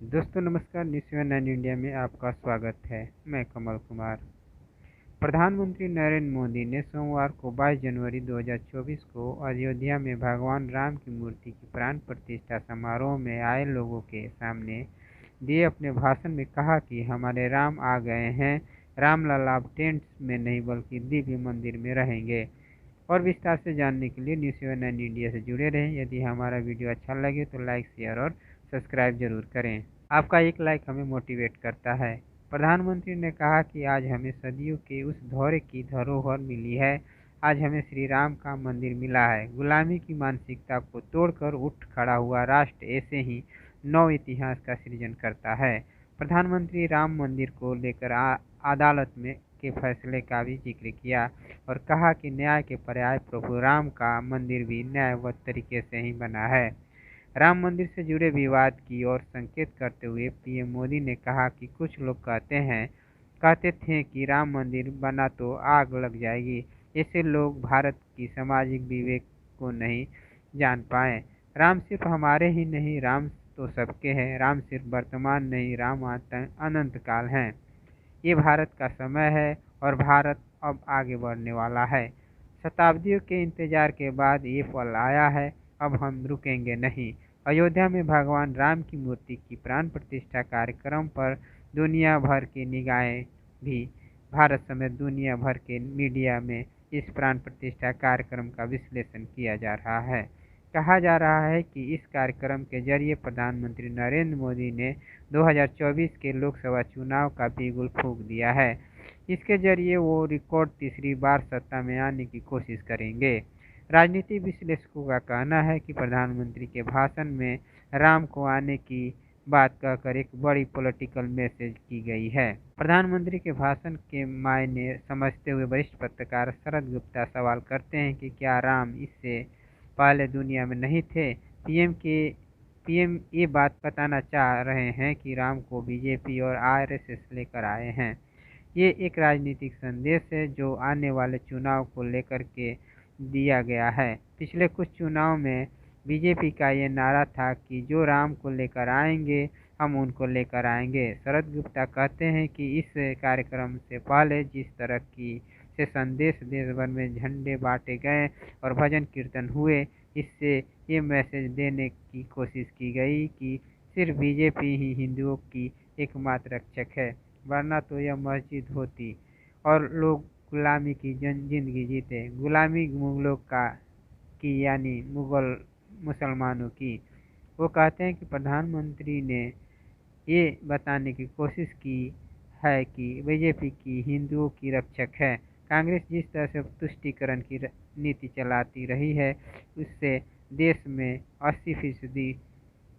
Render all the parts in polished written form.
दोस्तों नमस्कार। News 7 India में आपका स्वागत है। मैं कमल कुमार। प्रधानमंत्री नरेंद्र मोदी ने सोमवार को 22 जनवरी 2024 को अयोध्या में भगवान राम की मूर्ति की प्राण प्रतिष्ठा समारोह में आए लोगों के सामने दिए अपने भाषण में कहा कि हमारे राम आ गए हैं। रामलला अब टेंट्स में नहीं बल्कि दिव्य मंदिर में रहेंगे। और विस्तार से जानने के लिए न्यूज़ 7 इंडिया से जुड़े रहें। यदि हमारा वीडियो अच्छा लगे तो लाइक, शेयर और सब्सक्राइब जरूर करें। आपका एक लाइक हमें मोटिवेट करता है। प्रधानमंत्री ने कहा कि आज हमें सदियों के उस दौरे की धरोहर मिली है। आज हमें श्री राम का मंदिर मिला है। गुलामी की मानसिकता को तोड़कर उठ खड़ा हुआ राष्ट्र ऐसे ही नव इतिहास का सृजन करता है। प्रधानमंत्री राम मंदिर को लेकर अदालत में के फैसले का भी जिक्र किया और कहा कि न्याय के पर्याय प्रभु राम का मंदिर भी न्यायबद्ध तरीके से ही बना है। राम मंदिर से जुड़े विवाद की ओर संकेत करते हुए पीएम मोदी ने कहा कि कुछ लोग कहते थे कि राम मंदिर बना तो आग लग जाएगी। ऐसे लोग भारत की सामाजिक विवेक को नहीं जान पाए। राम सिर्फ हमारे ही नहीं, राम तो सबके हैं। राम सिर्फ वर्तमान नहीं, राम अनंत काल है। ये भारत का समय है और भारत अब आगे बढ़ने वाला है। शताब्दियों के इंतजार के बाद ये पल आया है। अब हम रुकेंगे नहीं। अयोध्या में भगवान राम की मूर्ति की प्राण प्रतिष्ठा कार्यक्रम पर दुनिया भर की निगाहें भी भारत समेत दुनिया भर के मीडिया में इस प्राण प्रतिष्ठा कार्यक्रम का विश्लेषण किया जा रहा है। कहा जा रहा है कि इस कार्यक्रम के जरिए प्रधानमंत्री नरेंद्र मोदी ने 2024 के लोकसभा चुनाव का बिगुल फूंक दिया है। इसके जरिए वो रिकॉर्ड तीसरी बार सत्ता में आने की कोशिश करेंगे। राजनीतिक विश्लेषकों का कहना है कि प्रधानमंत्री के भाषण में राम को आने की बात कहकर एक बड़ी पॉलिटिकल मैसेज की गई है। प्रधानमंत्री के भाषण के मायने समझते हुए वरिष्ठ पत्रकार शरद गुप्ता सवाल करते हैं कि क्या राम इससे पहले दुनिया में नहीं थे। पीएम ये बात बताना चाह रहे हैं कि राम को बीजेपी और आरएसएस लेकर आए हैं। ये एक राजनीतिक संदेश है जो आने वाले चुनाव को लेकर के दिया गया है। पिछले कुछ चुनाव में बीजेपी का ये नारा था कि जो राम को लेकर आएंगे हम उनको लेकर आएंगे। शरद गुप्ता कहते हैं कि इस कार्यक्रम से पहले जिस तरह की से संदेश देश भर में झंडे बांटे गए और भजन कीर्तन हुए, इससे ये मैसेज देने की कोशिश की गई कि सिर्फ बीजेपी ही हिंदुओं की एकमात्र रक्षक है, वरना तो यह मस्जिद होती और लोग गुलामी की जिंदगी जीते। गुलामी मुगलों की यानी मुसलमानों की। वो कहते हैं कि प्रधानमंत्री ने ये बताने की कोशिश की है कि बीजेपी की हिंदुओं की रक्षक है। कांग्रेस जिस तरह से तुष्टीकरण की नीति चलाती रही है, उससे देश में 80%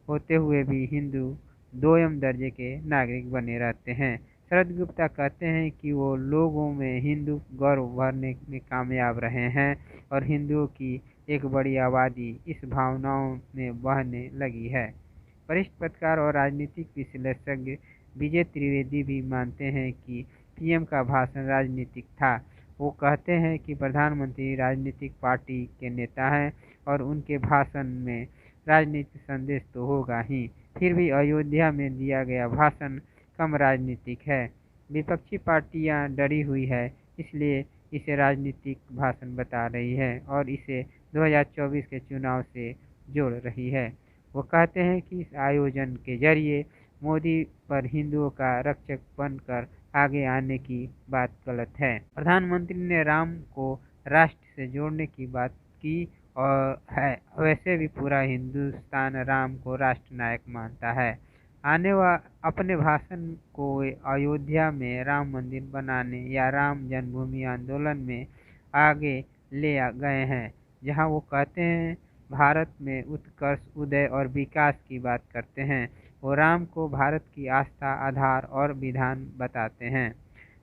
होते हुए भी हिंदू दोयम दर्जे के नागरिक बने रहते हैं। शरद गुप्ता कहते हैं कि वो लोगों में हिंदू गौरव भरने में कामयाब रहे हैं और हिंदुओं की एक बड़ी आबादी इस भावनाओं में बहने लगी है। वरिष्ठ पत्रकार और राजनीतिक विश्लेषज्ञ विजय त्रिवेदी भी मानते हैं कि पीएम का भाषण राजनीतिक था। वो कहते हैं कि प्रधानमंत्री राजनीतिक पार्टी के नेता हैं और उनके भाषण में राजनीतिक संदेश तो होगा ही। फिर भी अयोध्या में दिया गया भाषण कम राजनीतिक है। विपक्षी पार्टियां डरी हुई है, इसलिए इसे राजनीतिक भाषण बता रही है और इसे 2024 के चुनाव से जोड़ रही है। वो कहते हैं कि इस आयोजन के जरिए मोदी पर हिंदुओं का रक्षक बनकर आगे आने की बात गलत है। प्रधानमंत्री ने राम को राष्ट्र से जोड़ने की बात की और है। वैसे भी पूरा हिंदुस्तान राम को राष्ट्र नायक मानता है। अपने भाषण को अयोध्या में राम मंदिर बनाने या राम जन्मभूमि आंदोलन में आगे ले गए हैं, जहां वो कहते हैं भारत में उत्कर्ष, उदय और विकास की बात करते हैं। वो राम को भारत की आस्था, आधार और विधान बताते हैं।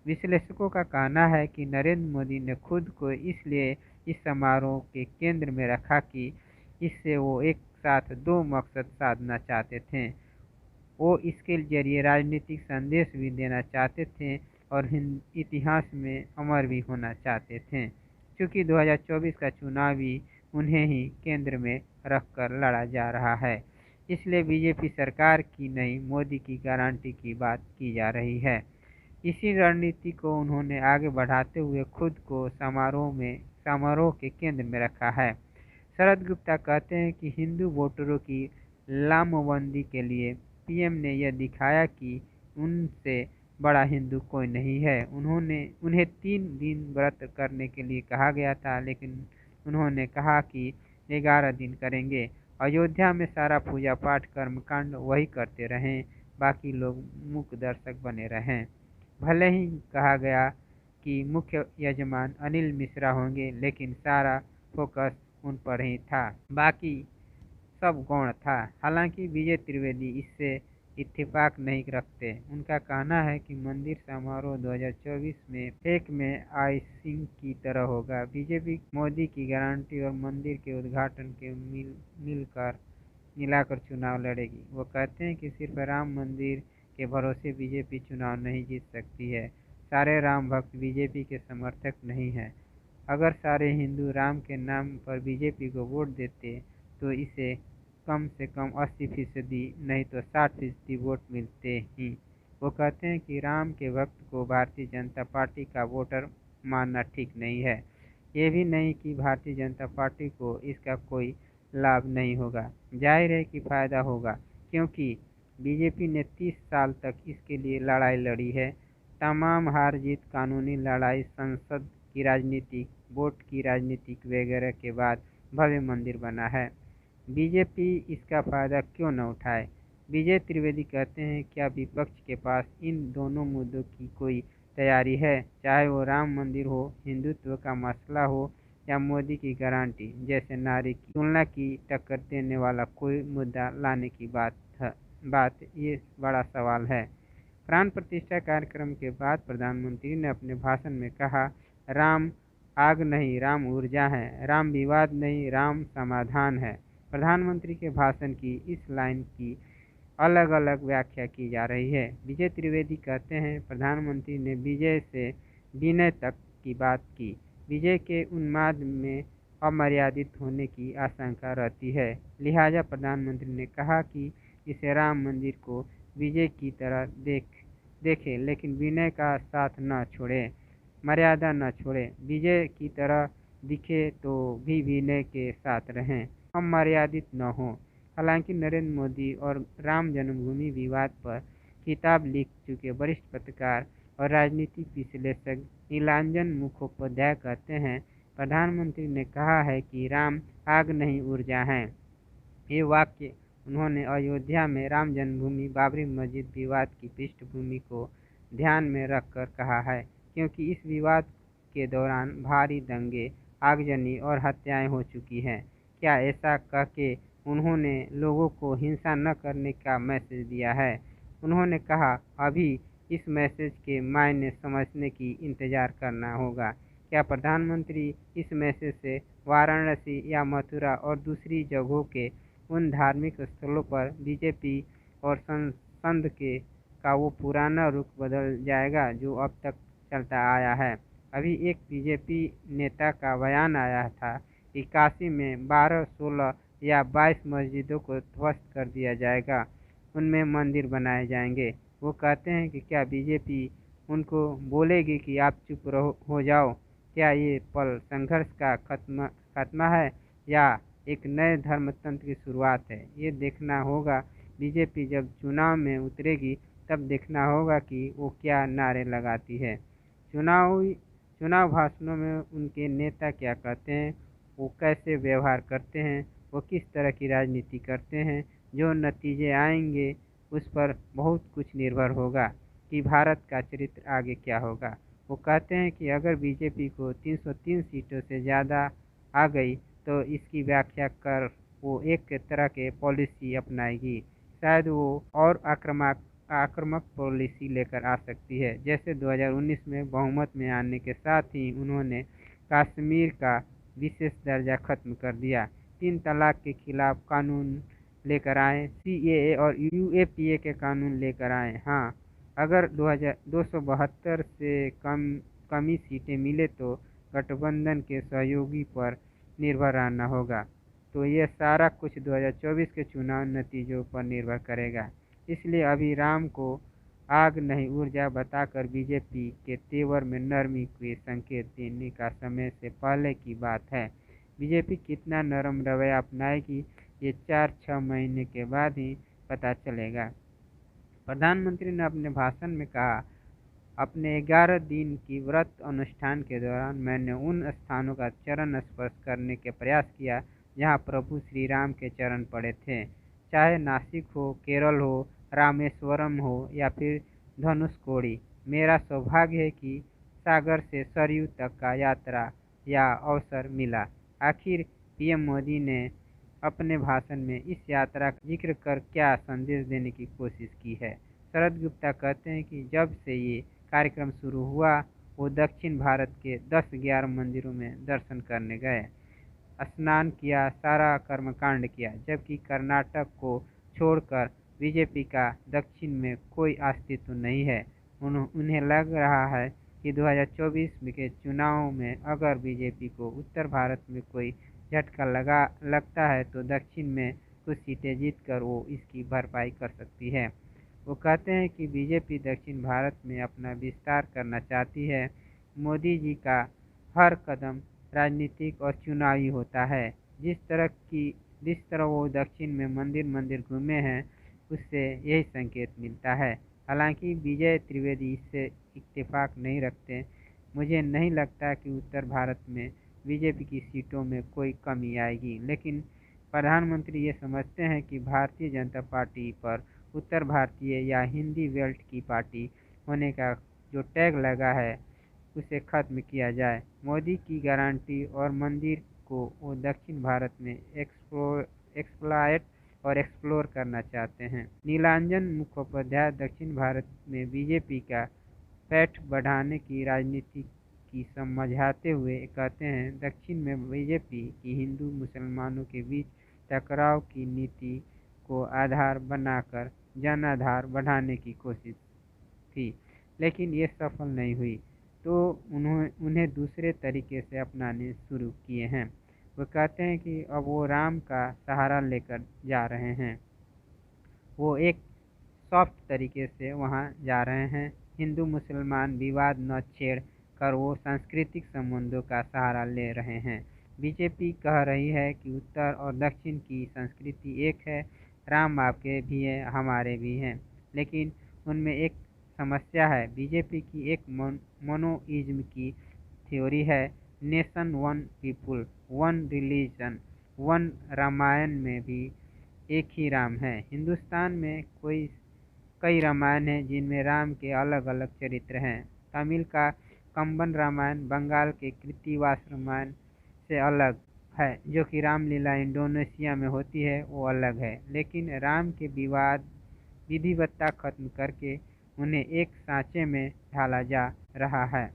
विश्लेषकों का कहना है कि नरेंद्र मोदी ने खुद को इसलिए इस समारोह के केंद्र में रखा कि इससे वो एक साथ दो मकसद साधना चाहते थे। वो इसके जरिए राजनीतिक संदेश भी देना चाहते थे और इतिहास में अमर भी होना चाहते थे, क्योंकि 2024 का चुनाव भी उन्हें ही केंद्र में रखकर लड़ा जा रहा है। इसलिए बीजेपी सरकार की नहीं, मोदी की गारंटी की बात की जा रही है। इसी रणनीति को उन्होंने आगे बढ़ाते हुए खुद को समारोह के केंद्र में रखा है। शरद गुप्ता कहते हैं कि हिंदू वोटरों की लामबंदी के लिए पीएम ने यह दिखाया कि उनसे बड़ा हिंदू कोई नहीं है। उन्हें 3 दिन व्रत करने के लिए कहा गया था, लेकिन उन्होंने कहा कि 11 दिन करेंगे। अयोध्या में सारा पूजा पाठ कर्मकांड वही करते रहें, बाकी लोग मूक दर्शक बने रहें। भले ही कहा गया कि मुख्य यजमान अनिल मिश्रा होंगे, लेकिन सारा फोकस उन पर ही था, बाकी सब गौण था। हालांकि विजय त्रिवेदी इससे इत्तेफाक नहीं रखते। उनका कहना है कि मंदिर समारोह 2024 में एक में आइसिंग की तरह होगा। बीजेपी मोदी की गारंटी और मंदिर के उद्घाटन के मिलाकर चुनाव लड़ेगी। वो कहते हैं कि सिर्फ राम मंदिर के भरोसे बीजेपी चुनाव नहीं जीत सकती है। सारे राम भक्त बीजेपी के समर्थक नहीं हैं। अगर सारे हिंदू राम के नाम पर बीजेपी को वोट देते तो इसे कम से कम 80% नहीं तो 60% वोट मिलते ही। वो कहते हैं कि राम के भक्त को भारतीय जनता पार्टी का वोटर मानना ठीक नहीं है। ये भी नहीं कि भारतीय जनता पार्टी को इसका कोई लाभ नहीं होगा। जाहिर है कि फायदा होगा, क्योंकि बीजेपी ने 30 साल तक इसके लिए लड़ाई लड़ी है। तमाम हार जीत, कानूनी लड़ाई, संसद की राजनीति, वोट की राजनीति वगैरह के बाद भव्य मंदिर बना है। बीजेपी इसका फायदा क्यों न उठाए। विजय त्रिवेदी कहते हैं, क्या विपक्ष के पास इन दोनों मुद्दों की कोई तैयारी है, चाहे वो राम मंदिर हो, हिंदुत्व का मसला हो या मोदी की गारंटी जैसे नारी की तुलना की टक्कर देने वाला कोई मुद्दा लाने की बात ये बड़ा सवाल है। प्राण प्रतिष्ठा कार्यक्रम के बाद प्रधानमंत्री ने अपने भाषण में कहा, राम आग नहीं, राम ऊर्जा है, राम विवाद नहीं, राम समाधान है। प्रधानमंत्री के भाषण की इस लाइन की अलग अलग व्याख्या की जा रही है। विजय त्रिवेदी कहते हैं, प्रधानमंत्री ने विजय से विनय तक की बात की। विजय के उन्माद में अमर्यादित होने की आशंका रहती है, लिहाजा प्रधानमंत्री ने कहा कि इसे राम मंदिर को विजय की तरह देखें, लेकिन विनय का साथ न छोड़े, मर्यादा न छोड़े। विजय की तरह दिखे तो भी विनय के साथ रहें, हम मर्यादित न हो। हालांकि नरेंद्र मोदी और राम जन्मभूमि विवाद पर किताब लिख चुके वरिष्ठ पत्रकार और राजनीतिक विश्लेषक नीलांजन मुखोपाध्याय कहते हैं, प्रधानमंत्री ने कहा है कि राम आग नहीं ऊर्जा है। ये वाक्य उन्होंने अयोध्या में राम जन्मभूमि बाबरी मस्जिद विवाद की पृष्ठभूमि को ध्यान में रखकर कहा है, क्योंकि इस विवाद के दौरान भारी दंगे, आगजनी और हत्याएं हो चुकी हैं। क्या ऐसा कह के उन्होंने लोगों को हिंसा न करने का मैसेज दिया है? उन्होंने कहा, अभी इस मैसेज के मायने समझने की इंतजार करना होगा। क्या प्रधानमंत्री इस मैसेज से वाराणसी या मथुरा और दूसरी जगहों के उन धार्मिक स्थलों पर बीजेपी और संघ का वो पुराना रुख बदल जाएगा जो अब तक चलता आया है? अभी एक बीजेपी नेता का बयान आया था कि काशी में 12, 16 या 22 मस्जिदों को ध्वस्त कर दिया जाएगा, उनमें मंदिर बनाए जाएंगे। वो कहते हैं कि क्या बीजेपी उनको बोलेगी कि आप चुप हो जाओ? क्या ये पल संघर्ष का खात्मा है या एक नए धर्मतंत्र की शुरुआत है? ये देखना होगा। बीजेपी जब चुनाव में उतरेगी तब देखना होगा कि वो क्या नारे लगाती है। चुनाव भाषणों में उनके नेता क्या कहते हैं, वो कैसे व्यवहार करते हैं, वो किस तरह की राजनीति करते हैं, जो नतीजे आएंगे उस पर बहुत कुछ निर्भर होगा कि भारत का चरित्र आगे क्या होगा। वो कहते हैं कि अगर बीजेपी को 303 सीटों से ज़्यादा आ गई तो इसकी व्याख्या कर वो एक तरह के पॉलिसी अपनाएगी। शायद वो और आक्रामक पॉलिसी लेकर आ सकती है। जैसे 2019 में बहुमत में आने के साथ ही उन्होंने कश्मीर का विशेष दर्जा खत्म कर दिया, 3 तलाक के खिलाफ कानून लेकर आए, CAA और UAPA के कानून लेकर आए। हाँ, अगर 272 से कम ही सीटें मिले तो गठबंधन के सहयोगी पर निर्भर रहना होगा। तो ये सारा कुछ 2024 के चुनाव नतीजों पर निर्भर करेगा। इसलिए अभी राम को आग नहीं ऊर्जा बताकर बीजेपी के तेवर में नरमी के संकेत देने का समय से पहले की बात है। बीजेपी कितना नरम रवैया अपनाएगी ये 4-6 महीने के बाद ही पता चलेगा। प्रधानमंत्री ने अपने भाषण में कहा, अपने 11 दिन की व्रत अनुष्ठान के दौरान मैंने उन स्थानों का चरण स्पर्श करने के प्रयास किया जहां प्रभु श्री राम के चरण पड़े थे। चाहे नासिक हो, केरल हो, रामेश्वरम हो या फिर धनुषकोडी। मेरा सौभाग्य है कि सागर से सरयू तक का यात्रा या अवसर मिला। आखिर पीएम मोदी ने अपने भाषण में इस यात्रा का जिक्र कर क्या संदेश देने की कोशिश की है। शरद गुप्ता कहते हैं कि जब से ये कार्यक्रम शुरू हुआ वो दक्षिण भारत के 10-11 मंदिरों में दर्शन करने गए, स्नान किया, सारा कर्मकांड किया, जबकि कर्नाटक को छोड़कर बीजेपी का दक्षिण में कोई अस्तित्व नहीं है। उन्हें लग रहा है कि 2024 के चुनाव में अगर बीजेपी को उत्तर भारत में कोई झटका लगता है तो दक्षिण में कुछ सीटें जीतकर वो इसकी भरपाई कर सकती है। वो कहते हैं कि बीजेपी दक्षिण भारत में अपना विस्तार करना चाहती है। मोदी जी का हर कदम राजनीतिक और चुनावी होता है। जिस तरह वो दक्षिण में मंदिर मंदिर घूमे हैं उससे यही संकेत मिलता है। हालांकि विजय त्रिवेदी इससे इत्तेफाक नहीं रखते। मुझे नहीं लगता कि उत्तर भारत में बीजेपी की सीटों में कोई कमी आएगी, लेकिन प्रधानमंत्री ये समझते हैं कि भारतीय जनता पार्टी पर उत्तर भारतीय या हिंदी बेल्ट की पार्टी होने का जो टैग लगा है उसे खत्म किया जाए। मोदी की गारंटी और मंदिर को वो दक्षिण भारत में एक्सप्लॉयट और एक्सप्लोर करना चाहते हैं। नीलांजन मुखोपाध्याय दक्षिण भारत में बीजेपी का पैठ बढ़ाने की राजनीति की समझाते हुए कहते हैं, दक्षिण में बीजेपी की हिंदू मुसलमानों के बीच टकराव की नीति को आधार बनाकर जनाधार बढ़ाने की कोशिश थी, लेकिन ये सफल नहीं हुई, तो उन्हें दूसरे तरीके से अपनाने शुरू किए हैं। वो कहते हैं कि अब वो राम का सहारा लेकर जा रहे हैं। वो एक सॉफ्ट तरीके से वहाँ जा रहे हैं। हिंदू मुसलमान विवाद न छेड़ कर वो सांस्कृतिक संबंधों का सहारा ले रहे हैं। बीजेपी कह रही है कि उत्तर और दक्षिण की संस्कृति एक है, राम आपके भी है, हमारे भी हैं, लेकिन उनमें एक समस्या है। बीजेपी की एक मोनोइज्म की थ्योरी है, nation one people one religion one. Ramayan में भी एक ही राम है। हिंदुस्तान में कई रामायण हैं जिनमें राम के अलग अलग चरित्र हैं। तमिल का कंबन रामायण बंगाल के कृत्तिवास रामायण से अलग है। जो कि रामलीला इंडोनेशिया में होती है वो अलग है, लेकिन राम के विवाद विधिवत्ता खत्म करके उन्हें एक सांचे में ढाला जा रहा है।